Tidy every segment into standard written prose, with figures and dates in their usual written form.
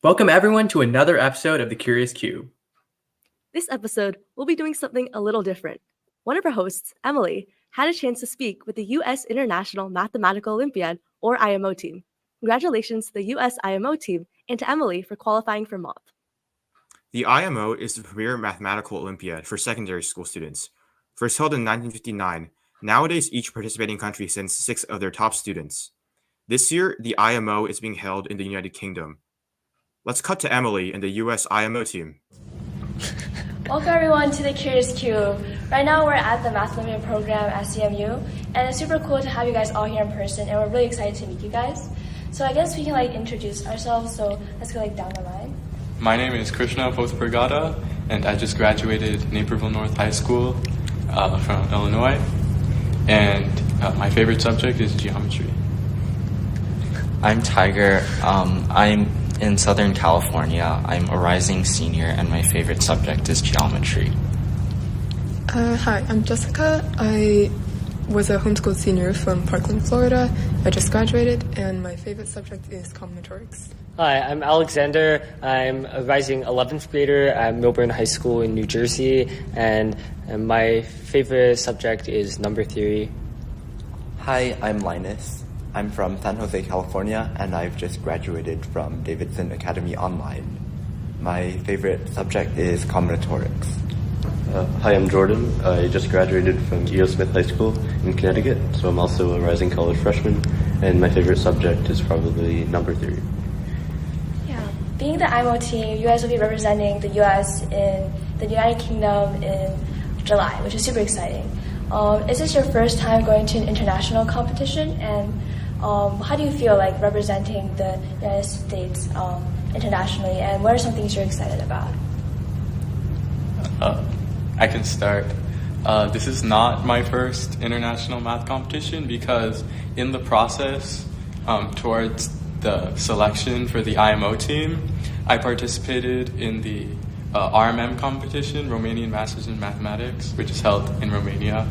Welcome everyone to another episode of The Curious Cube. This episode, we'll be doing something a little different. One of our hosts, Emily, had a chance to speak with the U.S. International Mathematical Olympiad, or IMO team. Congratulations to the U.S. IMO team and to Emily for qualifying for MOP. The IMO is the premier mathematical Olympiad for secondary school students. First held in 1959, nowadays each participating country sends 6 of their top students. This year, the IMO is being held in the United Kingdom. Let's cut to Emily and the U.S. IMO team. Welcome everyone to the Curious Cube. Right now we're at the Math Olympiad program at CMU, and it's super cool to have you guys all here in person, and we're really excited to meet you guys. So I guess we can introduce ourselves, so let's go down the line. My name is Krishna Pothpragada, and I just graduated Naperville North High School from Illinois, and my favorite subject is geometry. I'm Tiger. I'm in Southern California. I'm a rising senior, and my favorite subject is geometry. Hi, I'm Jessica. I was a homeschooled senior from Parkland, Florida. I just graduated, and my favorite subject is combinatorics. Hi, I'm Alexander. I'm a rising 11th grader at Milburn High School in New Jersey, and my favorite subject is number theory. Hi, I'm Linus. I'm from San Jose, California, and I've just graduated from Davidson Academy Online. My favorite subject is combinatorics. Hi, I'm Jordan. I just graduated from E.O. Smith High School in Connecticut, so I'm also a rising college freshman, and my favorite subject is probably number theory. Yeah, being the IMO team, you guys will be representing the U.S. in the United Kingdom in July, which is super exciting. Is this your first time going to an international competition, and how do you feel like representing the United States internationally, and what are some things you're excited about? I can start. This is not my first international math competition because in the process towards the selection for the IMO team, I participated in the RMM competition, Romanian Masters in Mathematics, which is held in Romania.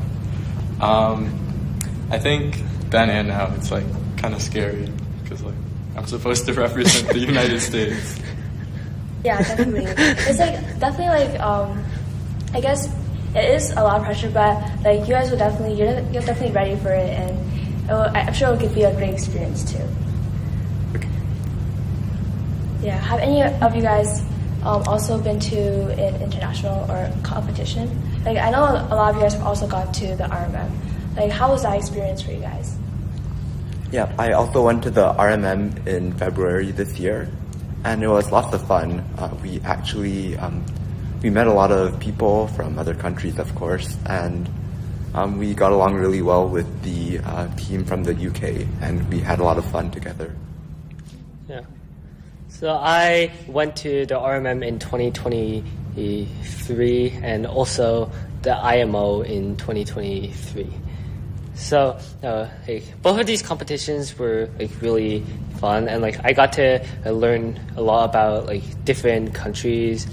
I think then and now it's kind of scary because I'm supposed to represent the United States. Yeah, definitely. It's definitely I guess it is a lot of pressure, but you guys you're definitely ready for it, and I'm sure it'll give you a great experience too. Okay. Yeah, have any of you guys also been to an international or competition? I know a lot of you guys have also gone to the RMM. How was that experience for you guys? Yeah, I also went to the RMM in February this year, and it was lots of fun. We actually we met a lot of people from other countries, of course, and we got along really well with the team from the UK, and we had a lot of fun together. Yeah. So I went to the RMM in 2023 and also the IMO in 2023. So both of these competitions were really fun, and I got to learn a lot about different countries,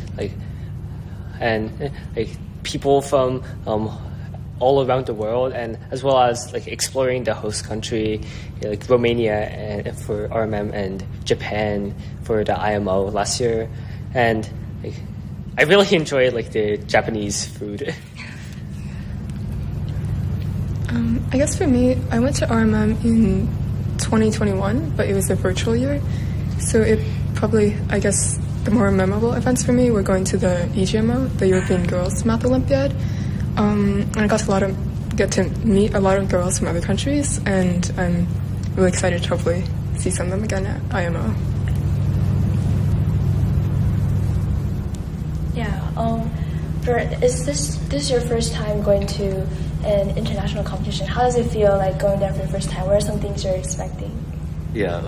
and people from all around the world, and as well as exploring the host country, Romania for RMM and Japan for the IMO last year, and I really enjoyed the Japanese food. I guess for me, I went to RMM in 2021, but it was a virtual year, so it probably, I guess, the more memorable events for me were going to the EGMO, the European Girls Math Olympiad, and I got to get to meet a lot of girls from other countries, and I'm really excited to hopefully see some of them again at IMO. Yeah. Is this your first time going to an international competition? How does it feel going there for the first time? What are some things you're expecting? Yeah,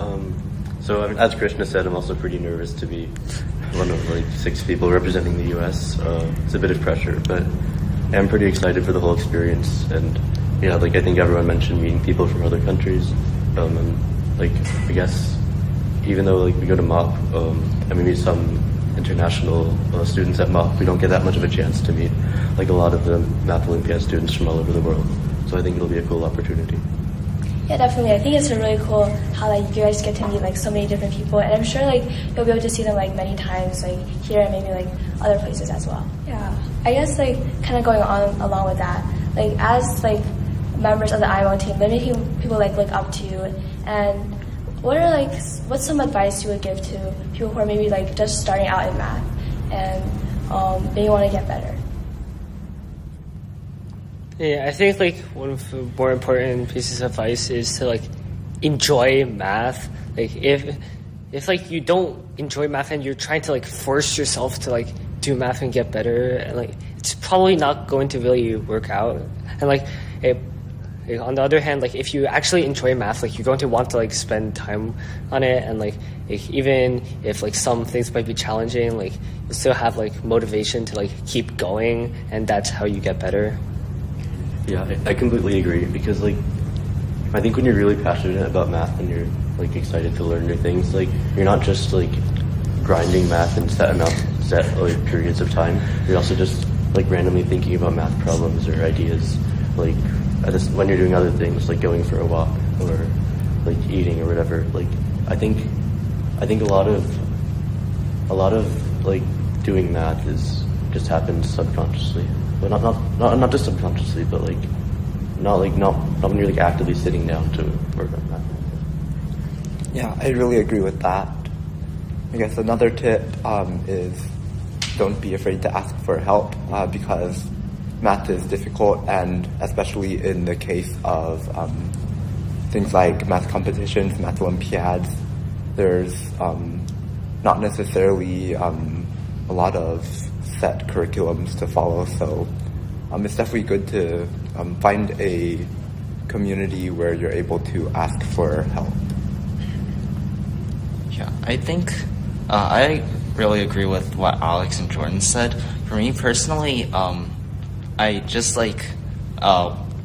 so as Krishna said, I'm also pretty nervous to be one of 6 people representing the U.S. It's a bit of pressure, but I'm pretty excited for the whole experience. And yeah, I think everyone mentioned meeting people from other countries. And I guess even though we go to MOP, and we meet some international students at MOP, we don't get that much of a chance to meet a lot of the Math Olympiad students from all over the world. So I think it'll be a cool opportunity. Yeah, definitely. I think it's really cool how like you guys get to meet like so many different people, and I'm sure like you'll be able to see them like many times, like here and maybe like other places as well. Yeah, I guess like kind of going on along with that, like as like members of the IMO team, many people like look up to you, and what's some advice you would give to people who are maybe like just starting out in math and maybe want to get better? Yeah, I think like one of the more important pieces of advice is to like enjoy math. Like if like you don't enjoy math and you're trying to like force yourself to like do math and get better, and like it's probably not going to really work out. And like on the other hand, like if you actually enjoy math, like you're going to want to like spend time on it, and like even if like some things might be challenging, like you still have like motivation to like keep going, and that's how you get better. Yeah, I completely agree, because like I think when you're really passionate about math and you're like excited to learn new things, like you're not just like grinding math in set like periods of time. You're also just like randomly thinking about math problems or ideas, like when you're doing other things like going for a walk or like eating or whatever. Like I think a lot of like doing math is just happens subconsciously. But not just subconsciously, but like not when you're like actively sitting down to work on that. Yeah, I really agree with that. I guess another tip is don't be afraid to ask for help because math is difficult, and especially in the case of things like math competitions, math Olympiads, there's not necessarily a lot of set curriculums to follow, so it's definitely good to find a community where you're able to ask for help. Yeah, I think I really agree with what Alex and Jordan said. For me personally, I just like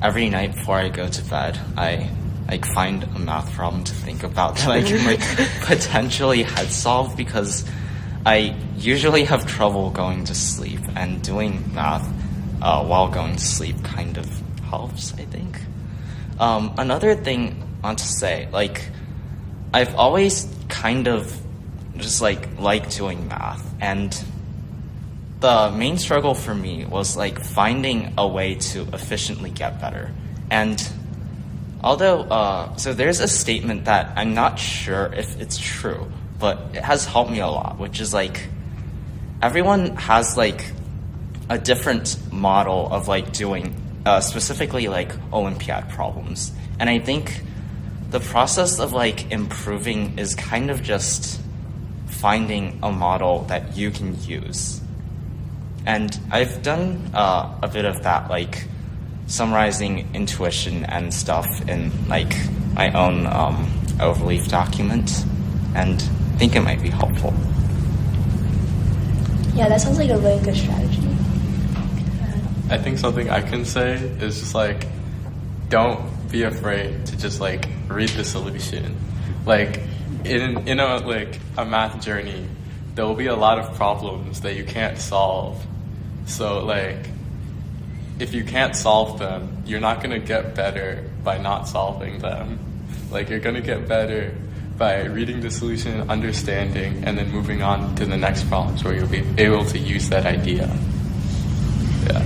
every night before I go to bed, I like find a math problem to think about that I can like potentially head solve, because I usually have trouble going to sleep, and doing math while going to sleep kind of helps, I think. Another thing I want to say, like, I've always kind of just like doing math, and the main struggle for me was like finding a way to efficiently get better. And although, so there's a statement that I'm not sure if it's true, but it has helped me a lot, which is like everyone has like a different model of like doing specifically like Olympiad problems. And I think the process of like improving is kind of just finding a model that you can use. And I've done a bit of that, like summarizing intuition and stuff in like my own overleaf document, and I think it might be helpful. Yeah, that sounds like a really good strategy. I think something I can say is just like, don't be afraid to just like read the solution. Like in a math journey, there will be a lot of problems that you can't solve. So like, if you can't solve them, you're not gonna get better by not solving them. Like you're gonna get better by reading the solution, understanding, and then moving on to the next problems where you'll be able to use that idea. Yeah.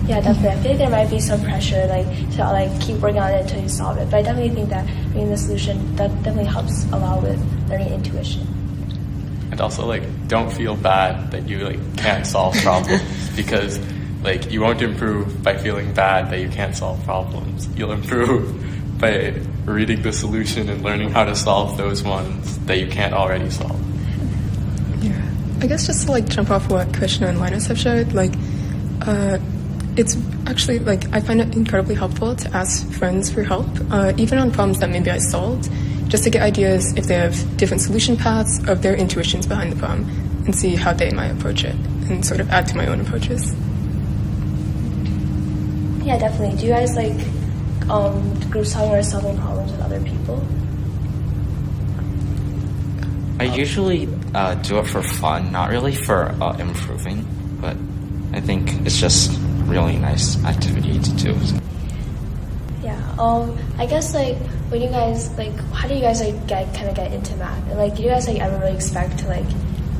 Yeah, definitely. I feel like there might be some pressure, like to like keep working on it until you solve it. But I definitely think that reading the solution that definitely helps a lot with learning intuition. And also, like, don't feel bad that you like can't solve problems because like you won't improve by feeling bad that you can't solve problems. You'll improve by reading the solution and learning how to solve those ones that you can't already solve. Yeah, I guess just to like jump off what Krishna and Linus have shared, like it's actually like I find it incredibly helpful to ask friends for help, even on problems that maybe I solved, just to get ideas if they have different solution paths of their intuitions behind the problem, and see how they might approach it, and sort of add to my own approaches. Yeah, definitely. Do you guys like group solving or solving problems with other people? I usually do it for fun, not really for improving, but I think it's just really nice activity to do. Yeah. I guess like when you guys like, how do you guys like get into math? And like, did you guys like ever really expect to like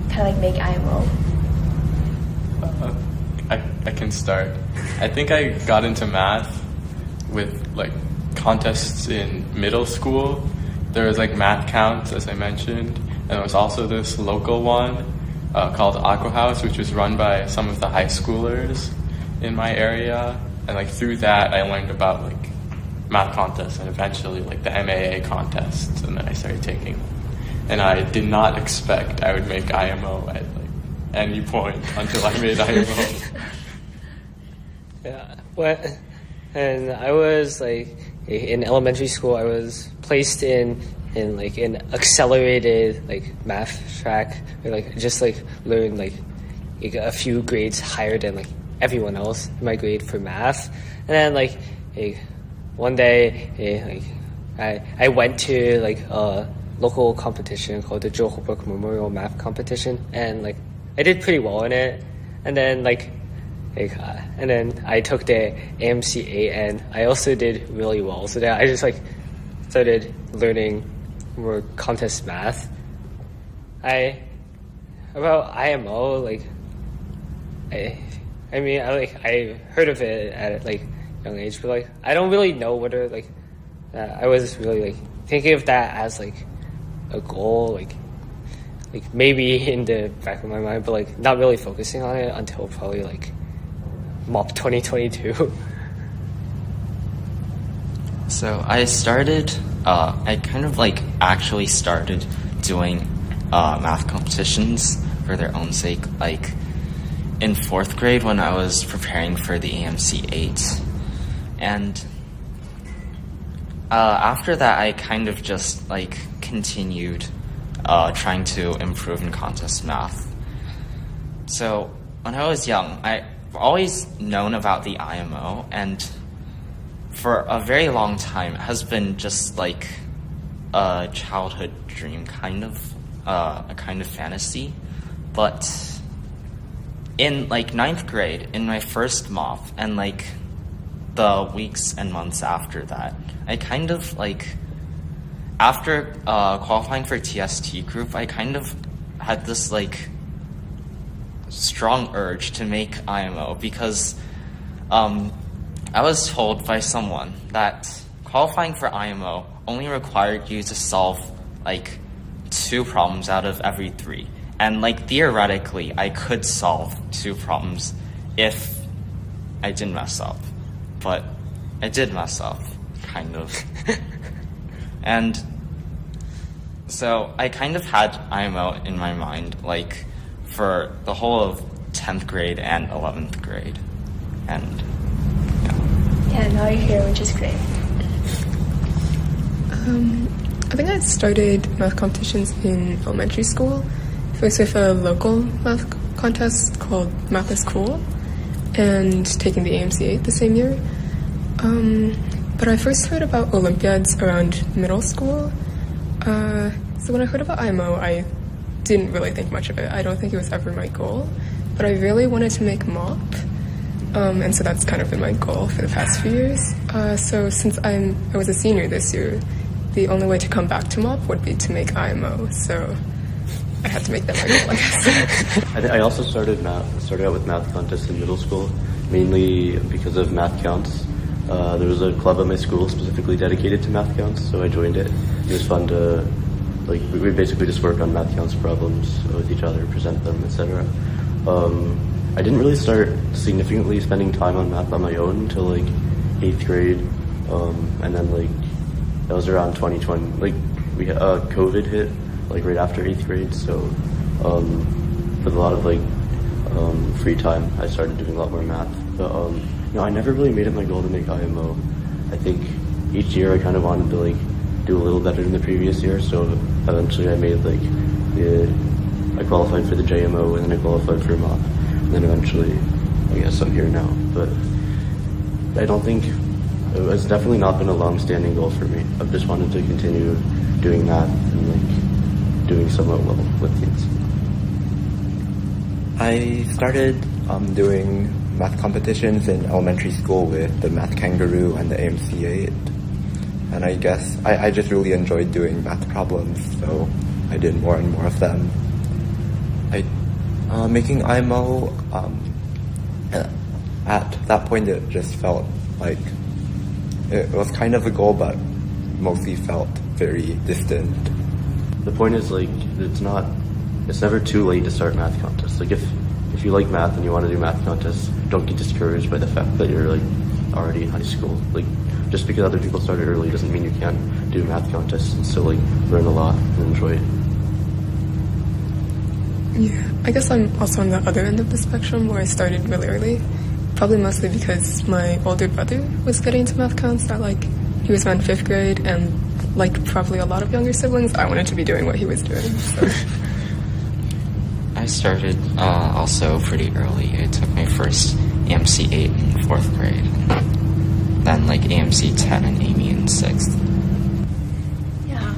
kind of like make IMO? I can start. I think I got into math with like contests in middle school. There was like math counts, as I mentioned, and there was also this local one called Aqua House, which was run by some of the high schoolers in my area. And like through that, I learned about like math contests and eventually like the MAA contests, and then I started taking them. And I did not expect I would make IMO at like any point until I made IMO. Yeah, well, and I was like in elementary school. I was placed in like an accelerated like math track, where like just like learned like a few grades higher than like everyone else in my grade for math. And then like one day I went to like a local competition called the Joe Holbrook Memorial Math Competition, and like I did pretty well in it. And then and then I took the AMCA, and I also did really well. So then I just like started learning more contest math. About IMO, like I heard of it at like young age, but like I don't really know whether like I was really like thinking of that as like a goal, like maybe in the back of my mind, but like not really focusing on it until probably like MOP 2022. So I kind of like actually started doing math competitions for their own sake, like in 4th grade when I was preparing for the AMC 8. And after that, I kind of just like continued trying to improve in contest math. So when I was young, I've always known about the IMO, and for a very long time it has been just like a childhood dream, kind of a kind of fantasy. But in like 9th grade, in my first MOP, and like the weeks and months after that, I kind of like, after qualifying for TST group, I kind of had this like strong urge to make IMO, because I was told by someone that qualifying for IMO only required you to solve like 2 problems out of every 3. And like theoretically, I could solve 2 problems if I didn't mess up. But I did mess up, kind of. And so I kind of had IMO in my mind, like, for the whole of 10th grade and 11th grade. And, yeah, now you're here, which is great. I think I started math competitions in elementary school. First with a local math contest called Math is Cool, and taking the AMCA the same year. But I first heard about Olympiads around middle school. So when I heard about IMO, I didn't really think much of it. I don't think it was ever my goal, but I really wanted to make MOP. And so that's kind of been my goal for the past few years. So since I was a senior this year, the only way to come back to MOP would be to make IMO. So I had to make that my goal, I guess. I also started out with math contests in middle school, mainly because of math counts. There was a club at my school specifically dedicated to math counts, so I joined it. It was fun to, like, we basically just work on math counts problems with each other, present them, etc. I didn't really start significantly spending time on math on my own until like 8th grade, and then like that was around 2020. Like COVID hit like right after 8th grade, so with a lot of like free time, I started doing a lot more math. But I never really made it my goal to make IMO. I think each year I kind of wanted to like do a little better than the previous year, so eventually I made like I qualified for the JMO, and then I qualified for MOP, and then eventually I guess I'm here now. But I don't think it's definitely not been a long-standing goal for me. I've just wanted to continue doing math and like doing somewhat well with things. I started doing math competitions in elementary school with the Math Kangaroo and the AMCA. and I guess I just really enjoyed doing math problems, so I did more and more of them. Making IMO, at that point it just felt like it was kind of a goal, but mostly felt very distant. The point is, like, it's never too late to start math contests. Like, if you like math and you want to do math contests, don't get discouraged by the fact that you're, like, already in high school. Like, just because other people started early doesn't mean you can't do math contests and still, like, learn a lot and enjoy it. Yeah, I guess I'm also on the other end of the spectrum where I started really early. Probably mostly because my older brother was getting into math cons at, like, he was around 5th grade, and like probably a lot of younger siblings, I wanted to be doing what he was doing. So. I started also pretty early. I took my first AMC 8 in 4th grade, then like AMC 10 and AME in 6th. Yeah.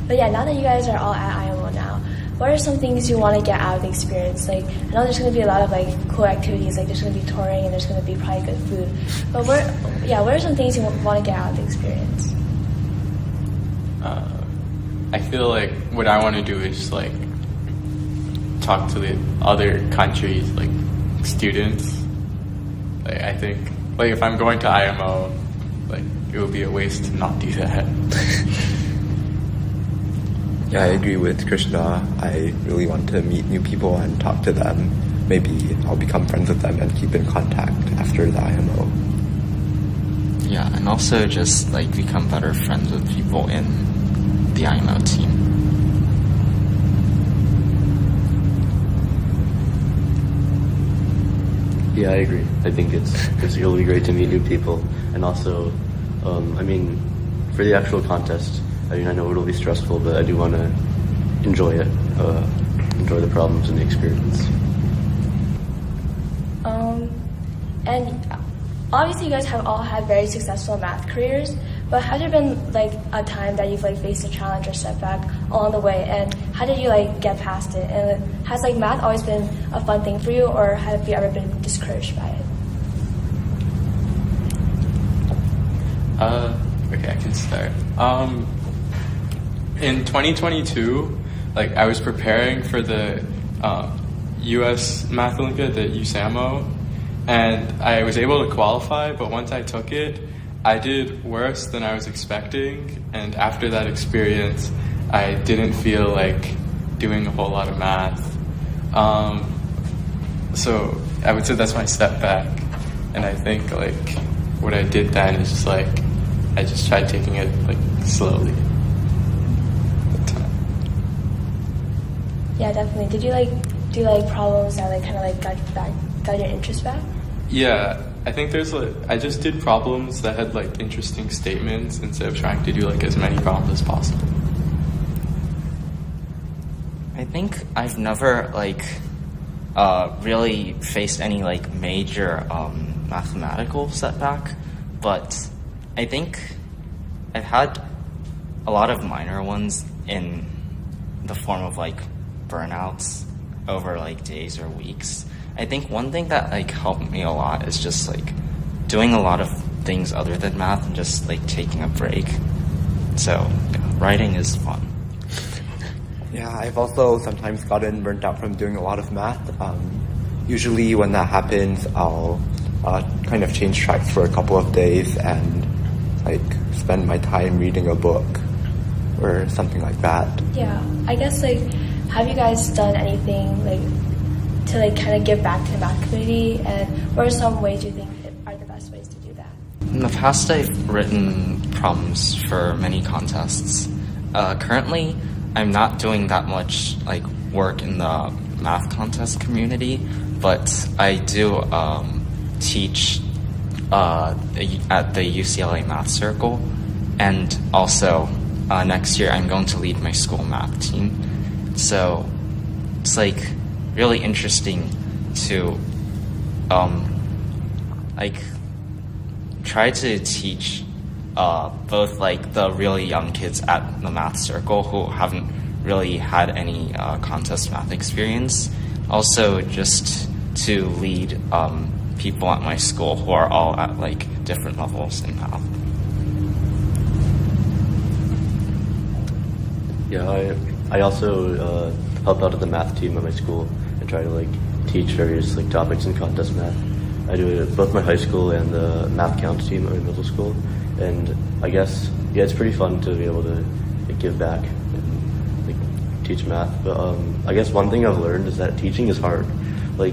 But yeah, now that you guys are all at IMO now, what are some things you want to get out of the experience? Like, I know there's going to be a lot of like cool activities, like there's going to be touring and there's going to be probably good food. But what are some things you want to get out of the experience? I feel like what I want to do is like talk to the other countries, like students. Like, I think like if I'm going to IMO, like it would be a waste to not do that. Yeah, I agree with Krishna. I really want to meet new people and talk to them. Maybe I'll become friends with them and keep in contact after the IMO. Yeah, and also just like become better friends with people in the IMO team. Yeah, I agree. I think it'll be great to meet new people, and also, I mean, for the actual contest, I mean, I know it'll be stressful, but I do want to enjoy it, enjoy the problems and the experience. And obviously you guys have all had very successful math careers, but has there been like a time that you've like faced a challenge or setback along the way, and how did you like get past it? And has like math always been a fun thing for you, or have you ever been discouraged by it? Okay, I can start. In 2022, like I was preparing for the U.S. Math Olympiad, the USAMO, and I was able to qualify, but once I took it, I did worse than I was expecting, and after that experience, I didn't feel like doing a whole lot of math. So I would say that's my step back, and I think like what I did then is just like I just tried taking it like slowly. Yeah, definitely. Did you like do like problems that like kind of like got your interest back? Yeah, I think I just did problems that had like interesting statements instead of trying to do like as many problems as possible. I think I've never like really faced any like major mathematical setback, but I think I've had a lot of minor ones in the form of like burnouts over like days or weeks. I think one thing that like helped me a lot is just like doing a lot of things other than math and just like taking a break. So yeah, writing is fun. Yeah, I've also sometimes gotten burnt out from doing a lot of math. Usually when that happens, I'll kind of change tracks for a couple of days and like spend my time reading a book or something like that. Yeah, I guess like have you guys done anything like to like kind of give back to the math community, and what are some ways you think are the best ways to do that? In the past, I've written problems for many contests. Currently, I'm not doing that much like work in the math contest community, but I do teach at the UCLA Math Circle, and also next year I'm going to lead my school math team. So it's like really interesting to like try to teach both like the really young kids at the math circle who haven't really had any contest math experience, also just to lead people at my school who are all at like different levels in math. Yeah, I also help out at the math team at my school and try to teach various topics in contest math. I do it at both my high school and the math counts team at my middle school, and I guess it's pretty fun to be able to give back and teach math. But I guess one thing I've learned is that teaching is hard. I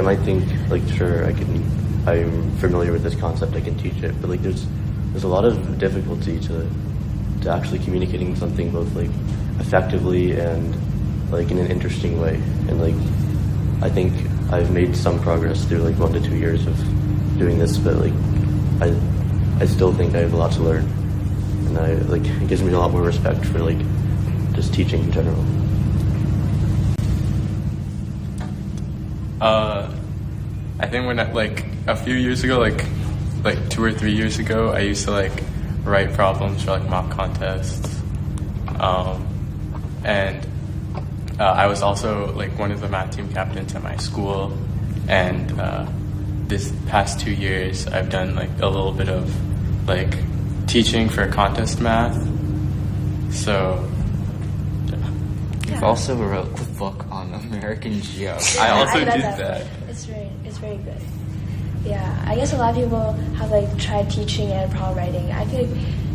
might think sure I'm familiar with this concept, I can teach it, but there's a lot of difficulty to actually communicating something both effectively and in an interesting way. And I think I've made some progress through 1 to 2 years of doing this, but I still think I have a lot to learn, and it gives me a lot more respect for just teaching in general. I think when a few years ago, like 2 or 3 years ago, I used to write problems for mock contests, and I was also one of the math team captains at my school, and this past 2 years I've done a little bit of teaching for contest math. So you've also wrote the book on American Geo. I also did that. It's very good. Yeah, I guess a lot of people have tried teaching and problem writing. I feel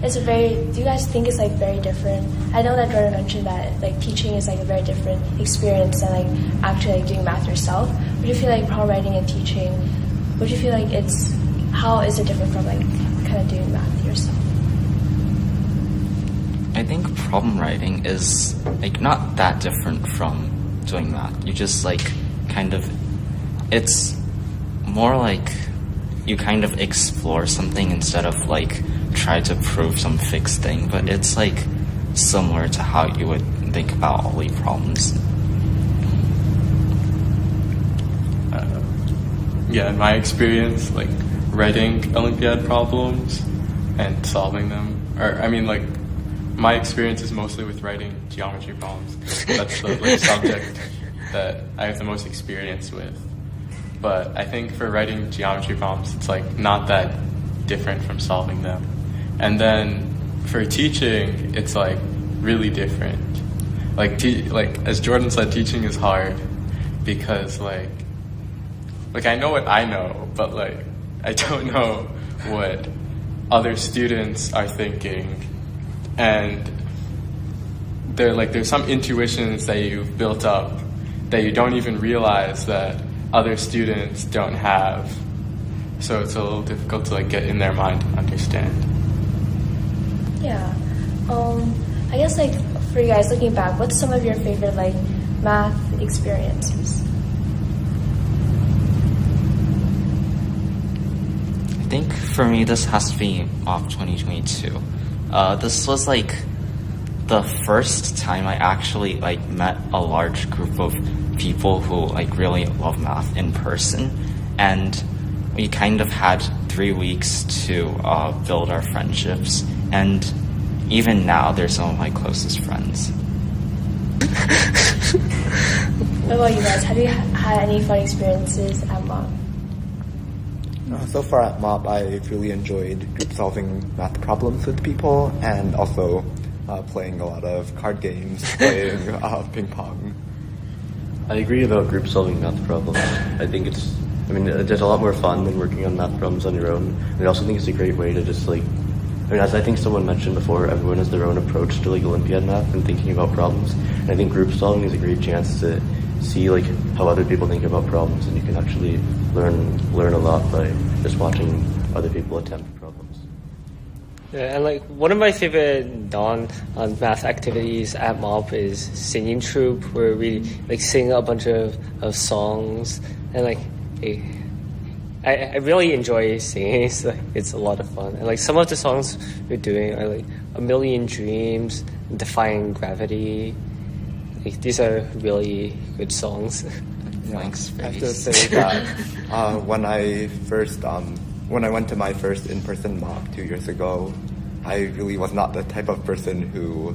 it's do you guys think it's very different? I know that Jordan mentioned that teaching is a very different experience than actually doing math yourself. Would you feel problem writing and teaching, would you feel how is it different from kind of doing math yourself? I think problem writing is not that different from doing math. You just it's more you kind of explore something instead of try to prove some fixed thing, but it's similar to how you would think about all these problems. Yeah, in my experience, writing Olympiad problems and solving them, my experience is mostly with writing geometry problems. That's the subject that I have the most experience with. But I think for writing geometry problems, it's not that different from solving them. And then for teaching, it's really different. As Jordan said, teaching is hard because I know what I know, but I don't know what other students are thinking, and there's some intuitions that you've built up that you don't even realize that other students don't have. So it's a little difficult to get in their mind and understand. Yeah. I guess for you guys looking back, what's some of your favorite math experiences? I think for me this has to be off 2022. This was the first time I actually met a large group of people who really love math in person, and we kind of had 3 weeks to build our friendships, and even now they're some of my closest friends. What about you guys? Have you had any fun experiences at MOP? So far at MOP, I've really enjoyed group solving math problems with people, and also playing a lot of card games, playing ping pong. I agree about group solving math problems. I think it's a lot more fun than working on math problems on your own. And I also think it's a great way to just as I think someone mentioned before, everyone has their own approach to Olympiad math and thinking about problems. And I think group solving is a great chance to see how other people think about problems, and you can actually learn a lot by just watching other people attempt problems. Yeah, and one of my favorite non-math activities at MOP is singing troupe, where we sing a bunch of songs, and I really enjoy singing. It's a lot of fun, and some of the songs we're doing are A Million Dreams, Defying Gravity. These are really good songs. Yeah, I have to say that when I went to my first in-person MOP 2 years ago, I really was not the type of person who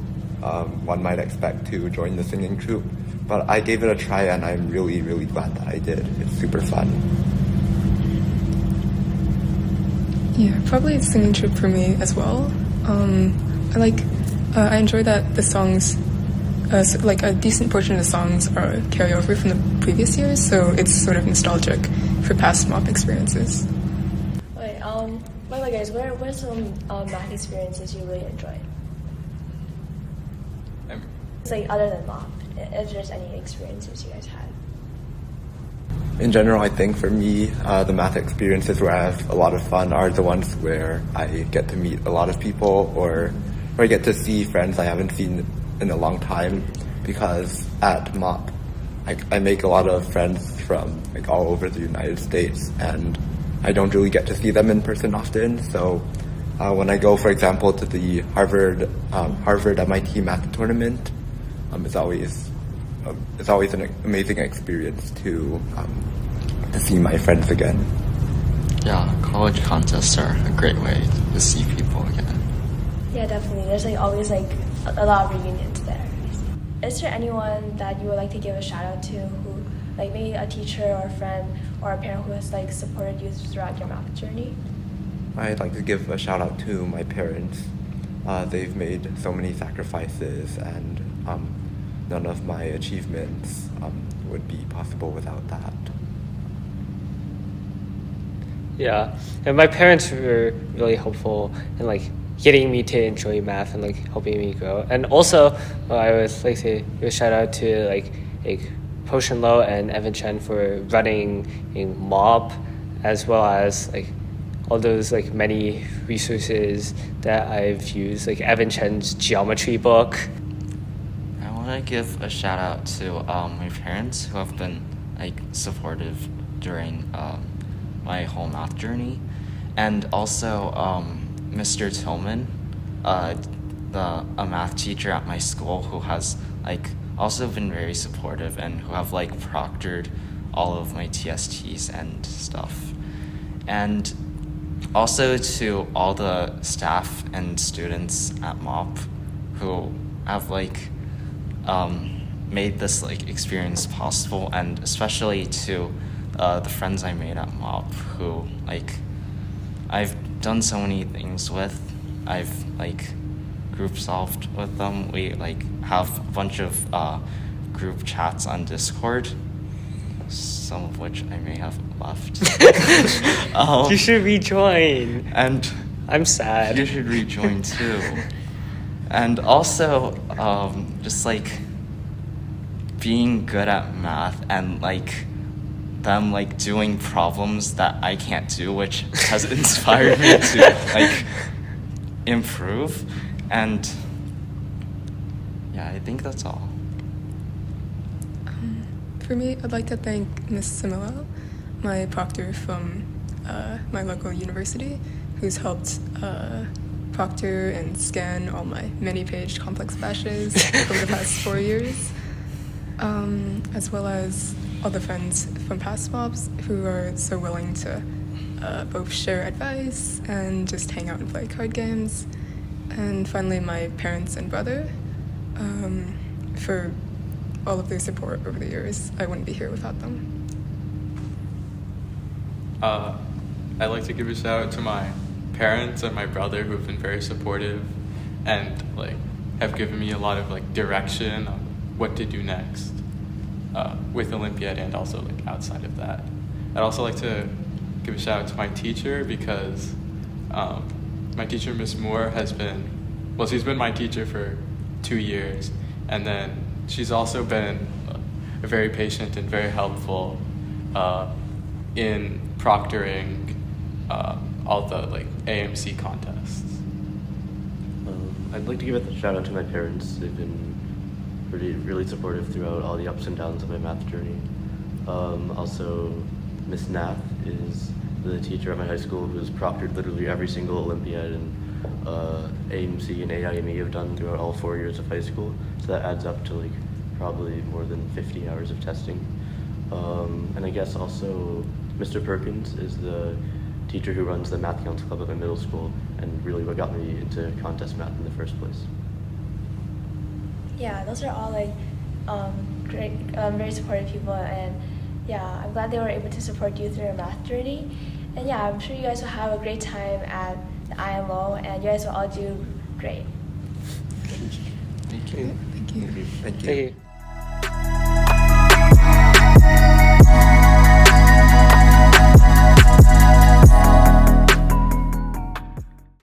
one might expect to join the singing troupe. But I gave it a try, and I'm really, really glad that I did. It's super fun. Yeah, probably singing troupe for me as well. I like I enjoy that the songs, like a decent portion of the songs are carryover from the previous years, so it's sort of nostalgic for past MOP experiences. Okay, by the way, guys, what are some math experiences you really enjoyed? It's like other than MOP, if there's any experiences you guys had. In general, I think for me, the math experiences where I have a lot of fun are the ones where I get to meet a lot of people or I get to see friends I haven't seen in a long time, because at MOP, I make a lot of friends from like all over the United States, and I don't really get to see them in person often. So when I go, for example, to the Harvard MIT math tournament, it's always an amazing experience to see my friends again. Yeah, college contests are a great way to see people again. Yeah, definitely. There's like always like a lot of reunions there. Is there anyone that you would like to give a shout out to, who like maybe a teacher or a friend or a parent who has like supported you throughout your math journey? I'd like to give a shout out to my parents. They've made so many sacrifices, and none of my achievements would be possible without that. Yeah, and my parents were really helpful in like getting me to enjoy math and like helping me grow. And also, I would like to give a shout out to like Potion Lo and Evan Chen for running in MOP, as well as like all those like many resources that I've used, like Evan Chen's geometry book. I want to give a shout out to my parents, who have been like supportive during my whole math journey, and also Mr. Tillman, a math teacher at my school, who has like also been very supportive and who have like proctored all of my TSTs and stuff. And also to all the staff and students at MOP who have like made this like experience possible, and especially to the friends I made at MOP, who like I've done so many things with. I've like group solved with them. We like have a bunch of group chats on Discord, some of which I may have left. You should rejoin. And I'm sad. You should rejoin too. And also, just like being good at math and like them like doing problems that I can't do, which has inspired me to like improve. And yeah, I think that's all. For me, I'd like to thank Ms. Similel, my proctor from my local university, who's helped proctor and scan all my many-page complex bashes over the past 4 years, as well as all the friends from past MOPs who are so willing to both share advice and just hang out and play card games. And finally, my parents and brother, for all of their support over the years. I wouldn't be here without them. I'd like to give a shout out to my parents and my brother, who have been very supportive and like have given me a lot of like direction on what to do next with Olympiad and also like outside of that. I'd also like to give a shout out to my teacher, because my teacher, Miss Moore, she's been my teacher for 2 years, and then she's also been very patient and very helpful in proctoring all the like AMC contests. I'd like to give a shout out to my parents. They've been really supportive throughout all the ups and downs of my math journey. Also, Miss Nath is the teacher at my high school who's proctored literally every single Olympiad and AMC and AIME have done throughout all 4 years of high school. So that adds up to like probably more than 50 hours of testing. And I guess also Mr. Perkins is the teacher who runs the Math Council Club at my middle school, and really what got me into contest math in the first place. Yeah, those are all like great, very supportive people, and yeah, I'm glad they were able to support you through your math journey. And yeah, I'm sure you guys will have a great time at the IMO, and you guys will all do great. Thank you. Thank you. Thank you.